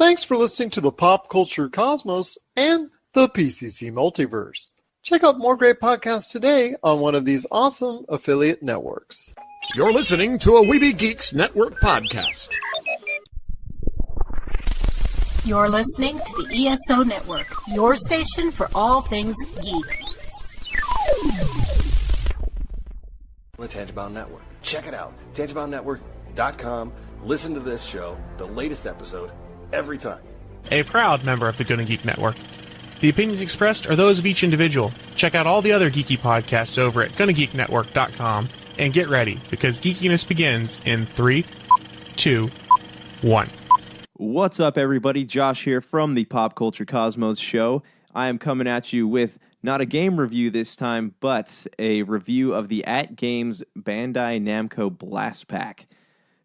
Thanks for listening to the Pop Culture Cosmos and the PCC Multiverse. Check out more great podcasts today on one of these awesome affiliate networks. You're listening to a Weeby Geeks Network podcast. You're listening to the ESO Network, your station for all things geek. The Tangibound Network. Check it out. TangiboundNetwork.com. Listen to this show, the latest episode, every time. A proud member of the Gonna Geek Network. The opinions expressed are those of each individual. Check out all the other geeky podcasts over at GonnaGeekNetwork.com and get ready, because geekiness begins in 3, 2, 1. What's up, everybody? Josh here from the Pop Culture Cosmos show. I am coming at you with not a game review this time, but a review of the AtGames Bandai Namco Blast Pack.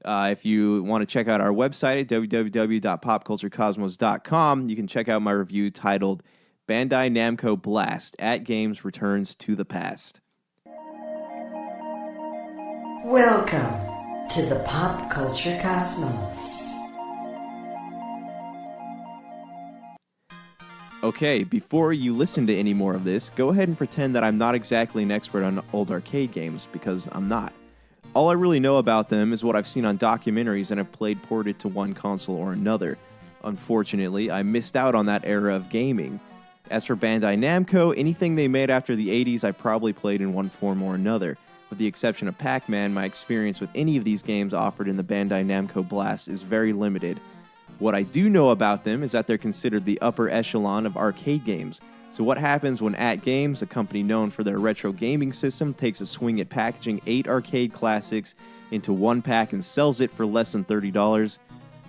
If you want to check out our website at www.popculturecosmos.com, you can check out my review titled Bandai Namco Blast, AtGames Returns to the Past. Welcome to the Pop Culture Cosmos. Okay, before you listen to any more of this, go ahead and pretend that I'm not exactly an expert on old arcade games, because I'm not. All I really know about them is what I've seen on documentaries and have played ported to one console or another. Unfortunately, I missed out on that era of gaming. As for Bandai Namco, anything they made after the 80s I probably played in one form or another. With the exception of Pac-Man, my experience with any of these games offered in the Bandai Namco Blast is very limited. What I do know about them is that they're considered the upper echelon of arcade games. So what happens when AtGames, a company known for their retro gaming system, takes a swing at packaging 8 arcade classics into one pack and sells it for less than $30?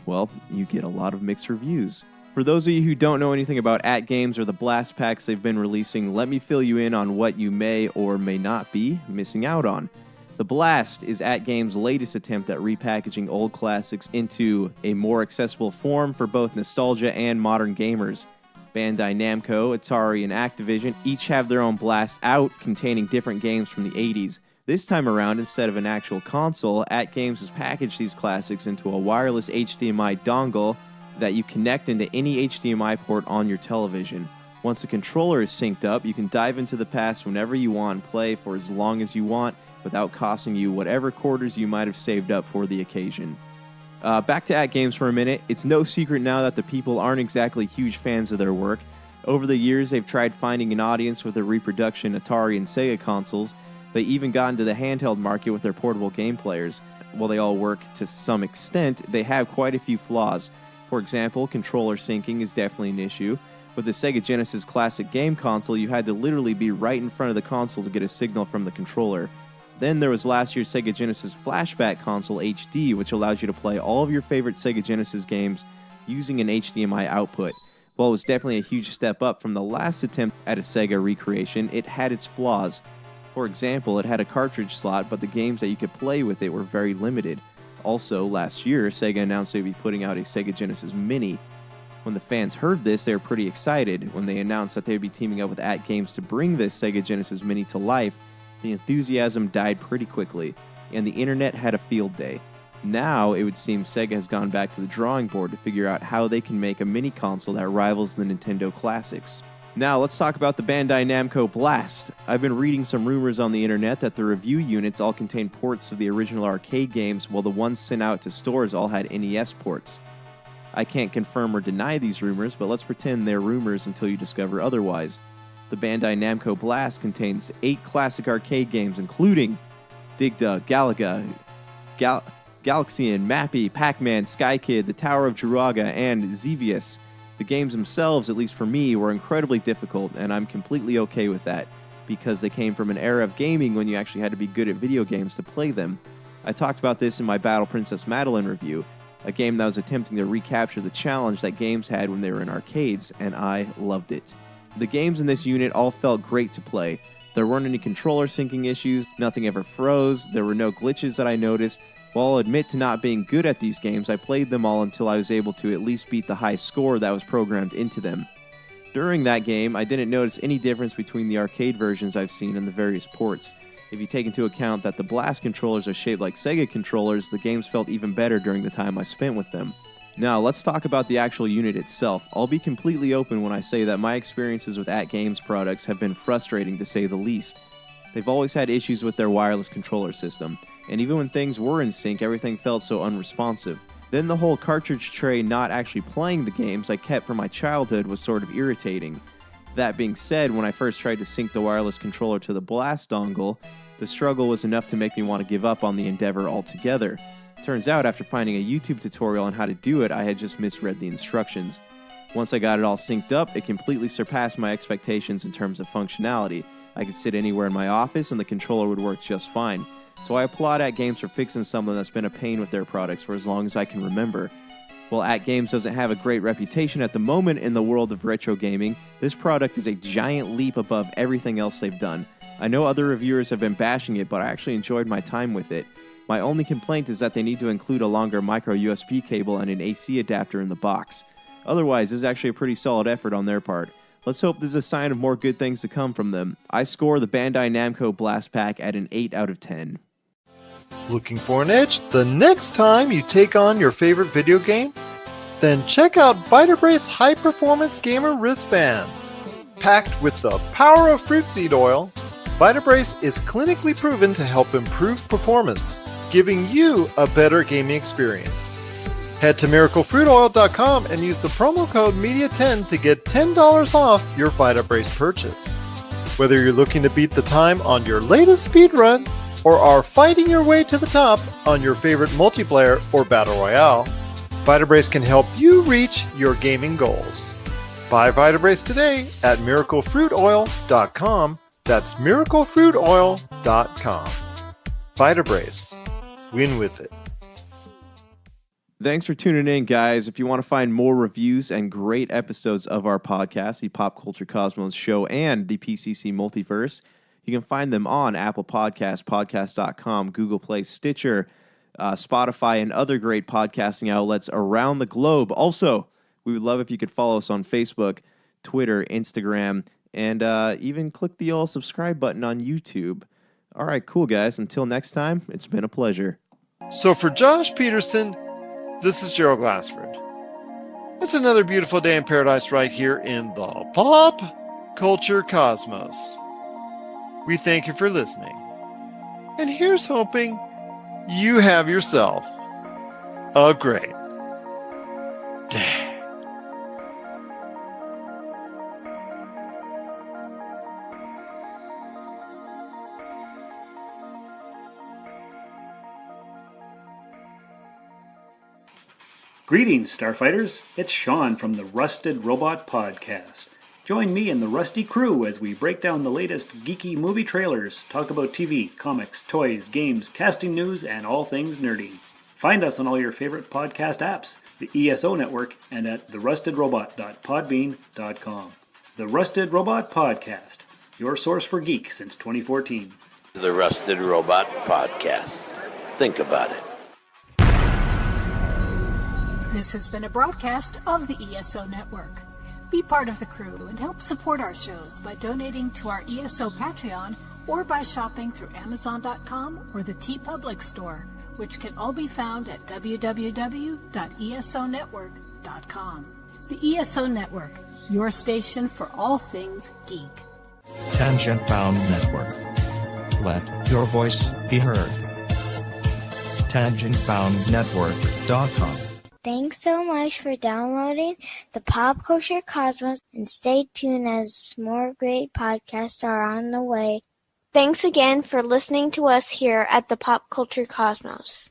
Well, you get a lot of mixed reviews. For those of you who don't know anything about AtGames or the Blast Packs they've been releasing, let me fill you in on what you may or may not be missing out on. The Blast is AtGames' latest attempt at repackaging old classics into a more accessible form for both nostalgia and modern gamers. Bandai Namco, Atari, and Activision each have their own Blast out containing different games from the 80s. This time around, instead of an actual console, AtGames has packaged these classics into a wireless HDMI dongle that you connect into any HDMI port on your television. Once the controller is synced up, you can dive into the past whenever you want and play for as long as you want without costing you whatever quarters you might have saved up for the occasion. Back to AtGames for a minute. It's no secret now that the people aren't exactly huge fans of their work. Over the years, they've tried finding an audience with their reproduction Atari and Sega consoles. They even got into the handheld market with their portable game players. While they all work to some extent, they have quite a few flaws. For example, controller syncing is definitely an issue. With the Sega Genesis Classic game console, you had to literally be right in front of the console to get a signal from the controller. Then there was last year's Sega Genesis Flashback console HD, which allows you to play all of your favorite Sega Genesis games using an HDMI output. While it was definitely a huge step up from the last attempt at a Sega recreation, it had its flaws. For example, it had a cartridge slot, but the games that you could play with it were very limited. Also, last year, Sega announced they would be putting out a Sega Genesis Mini. When the fans heard this, they were pretty excited. When they announced that they would be teaming up with AtGames to bring this Sega Genesis Mini to life, the enthusiasm died pretty quickly, and the internet had a field day. Now, it would seem Sega has gone back to the drawing board to figure out how they can make a mini console that rivals the Nintendo classics. Now, let's talk about the Bandai Namco Blast. I've been reading some rumors on the internet that the review units all contain ports of the original arcade games, while the ones sent out to stores all had NES ports. I can't confirm or deny these rumors, but let's pretend they're rumors until you discover otherwise. The Bandai Namco Blast contains 8 classic arcade games, including Dig Dug, Galaga, Galaxian, Mappy, Pac-Man, Sky Kid, the Tower of Druaga, and Xevious. The games themselves, at least for me, were incredibly difficult, and I'm completely okay with that, because they came from an era of gaming when you actually had to be good at video games to play them. I talked about this in my Battle Princess Madeline review, a game that was attempting to recapture the challenge that games had when they were in arcades, and I loved it. The games in this unit all felt great to play. There weren't any controller syncing issues, nothing ever froze, there were no glitches that I noticed. While I'll admit to not being good at these games, I played them all until I was able to at least beat the high score that was programmed into them. During that game, I didn't notice any difference between the arcade versions I've seen in the various ports. If you take into account that the Blast controllers are shaped like Sega controllers, the games felt even better during the time I spent with them. Now, let's talk about the actual unit itself. I'll be completely open when I say that my experiences with AtGames products have been frustrating to say the least. They've always had issues with their wireless controller system, and even when things were in sync, everything felt so unresponsive. Then the whole cartridge tray not actually playing the games I kept from my childhood was sort of irritating. That being said, when I first tried to sync the wireless controller to the Blast dongle, the struggle was enough to make me want to give up on the endeavor altogether. Turns out, after finding a YouTube tutorial on how to do it, I had just misread the instructions. Once I got it all synced up, it completely surpassed my expectations in terms of functionality. I could sit anywhere in my office and the controller would work just fine. So I applaud AtGames for fixing something that's been a pain with their products for as long as I can remember. While AtGames doesn't have a great reputation at the moment in the world of retro gaming, this product is a giant leap above everything else they've done. I know other reviewers have been bashing it, but I actually enjoyed my time with it. My only complaint is that they need to include a longer micro USB cable and an AC adapter in the box. Otherwise, this is actually a pretty solid effort on their part. Let's hope this is a sign of more good things to come from them. I score the Bandai Namco Blast Pack at an 8 out of 10. Looking for an edge the next time you take on your favorite video game? Then check out Vitabrace High Performance Gamer Wristbands. Packed with the power of fruit seed oil, Vitabrace is clinically proven to help improve performance, giving you a better gaming experience. Head to miraclefruitoil.com and use the promo code MEDIA10 to get $10 off your Vitabrace purchase. Whether you're looking to beat the time on your latest speedrun or are fighting your way to the top on your favorite multiplayer or battle royale, Vitabrace can help you reach your gaming goals. Buy Vitabrace today at miraclefruitoil.com. That's miraclefruitoil.com. Vitabrace. Win with it. Thanks for tuning in, guys. If you want to find more reviews and great episodes of our podcast, the Pop Culture Cosmos Show, and the PCC Multiverse, you can find them on Apple Podcasts, podcast.com, Google Play, Stitcher, Spotify, and other great podcasting outlets around the globe. Also, we would love if you could follow us on Facebook, Twitter, Instagram, and even click the old subscribe button on YouTube. All right, cool, guys. Until next time, it's been a pleasure. So for Josh Peterson, this is Gerald Glassford. It's another beautiful day in paradise right here in the Pop Culture Cosmos. We thank you for listening. And here's hoping you have yourself a great day. Greetings, Starfighters. It's Sean from the Rusted Robot Podcast. Join me and the Rusty crew as we break down the latest geeky movie trailers, talk about TV, comics, toys, games, casting news, and all things nerdy. Find us on all your favorite podcast apps, the ESO Network, and at therustedrobot.podbean.com. The Rusted Robot Podcast, your source for geek since 2014. The Rusted Robot Podcast. Think about it. This has been a broadcast of the ESO Network. Be part of the crew and help support our shows by donating to our ESO Patreon or by shopping through Amazon.com or the TeePublic store, which can all be found at www.esonetwork.com. The ESO Network, your station for all things geek. Tangent Bound Network. Let your voice be heard. TangentBoundNetwork.com. Thanks so much for downloading the Pop Culture Cosmos, and stay tuned as more great podcasts are on the way. Thanks again for listening to us here at the Pop Culture Cosmos.